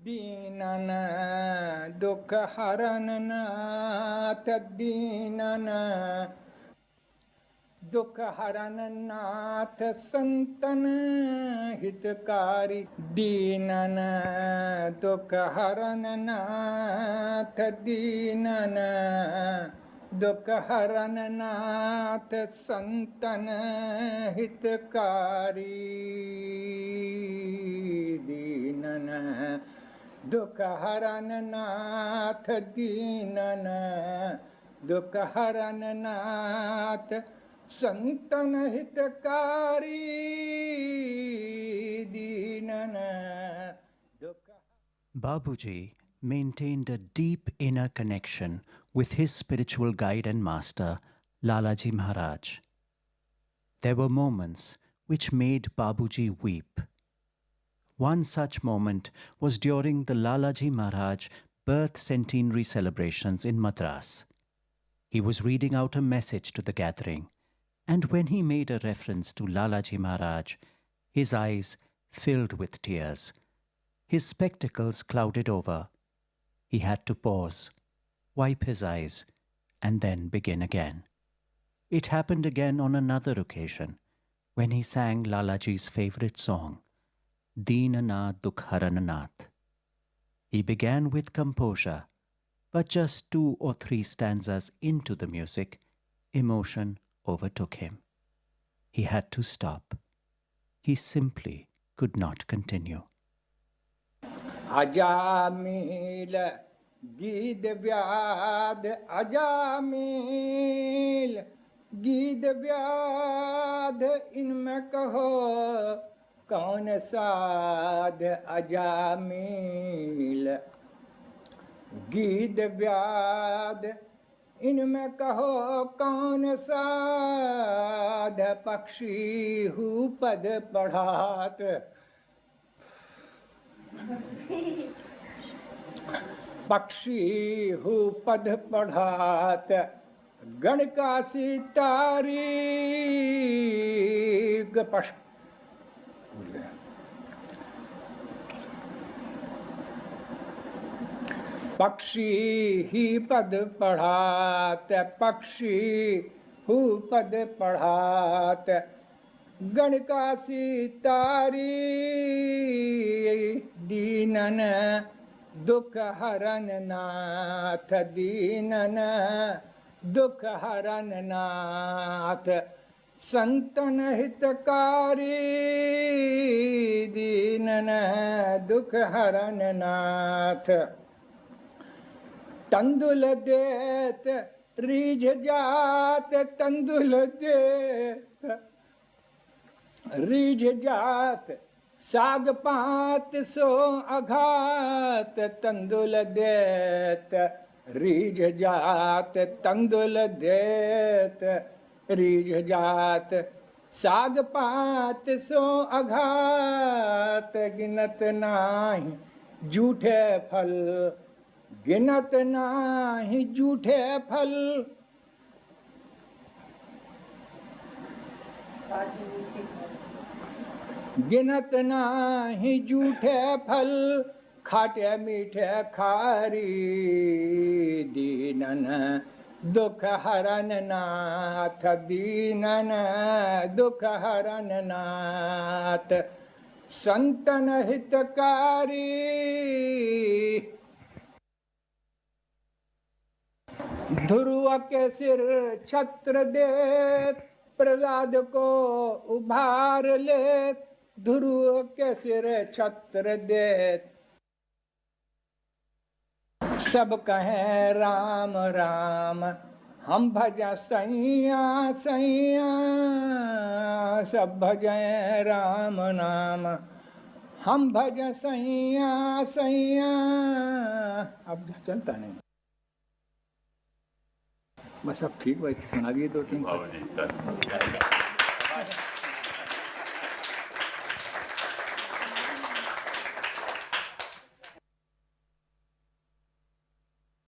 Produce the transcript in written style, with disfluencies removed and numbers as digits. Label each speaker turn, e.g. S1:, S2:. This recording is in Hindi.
S1: दीनन दुख हरन नाथ दीनन दुख हरन नाथ संतन हितकारी दीनन दुख हरन नाथ दीनन दुख हरन नाथ संतन हितकारी दीनन दुख हरन नाथ दीनन दुख हरन नाथ संतन हितकारी दीनन दुख।
S2: Babuji maintained a deep inner connection with his spiritual guide and master, Lalaji Maharaj. There were moments which made Babuji weep. One such moment was during the Lalaji Maharaj birth centenary celebrations in Madras. He was reading out a message to the gathering, and when he made a reference to Lalaji Maharaj, his eyes filled with tears. His spectacles clouded over. He had to pause, wipe his eyes, and then begin again. It happened again on another occasion, when he sang Lalaji's favorite song, Deenanath Dukharananath. He began with composure, but just 2 or 3 stanzas into the music, emotion overtook him. He had to stop. He simply could not continue.
S1: Ajamil गीत व्याध अजामिल गीत व्याध इनमें कहो कौन साध अजामिल गीत व्याध इनमें कहो कौन साध पक्षी हूँ पद पढ़ात पक्षी हूँ पद पढ़ात गण का सितारी पक्षी ही पद पढ़ात पक्षी हूँ पद पढ़ात गण का सितारी दीनन दुख हरन नाथ दीनन दुख हरन नाथ संतन हितकारी दीनन दुख हरन नाथ तंदुल देत रीझ जात तंदुल देत रीझ जात साग पात सो अघात तंदुल देत रीझ जात तंदुल देत रीझ जात साग पात सो अघात गिनत नाही झूठे फल गिनत नाही झूठे फल गिनत नाही झूठे फल खाटे मीठे खारी दीनन दुख हरन नाथ दीनन दुख हरन नाथ संतन हितकारी ध्रुव के सिर छत्र देत प्रहलाद को उभार लेत ध्रुव के सिर छत्र देत सब कहें राम राम हम भजा सैया सैया सब भजें राम नाम हम भज सैया सैया। अब चलता नहीं बस अब ठीक भाई सुना दिए 2-3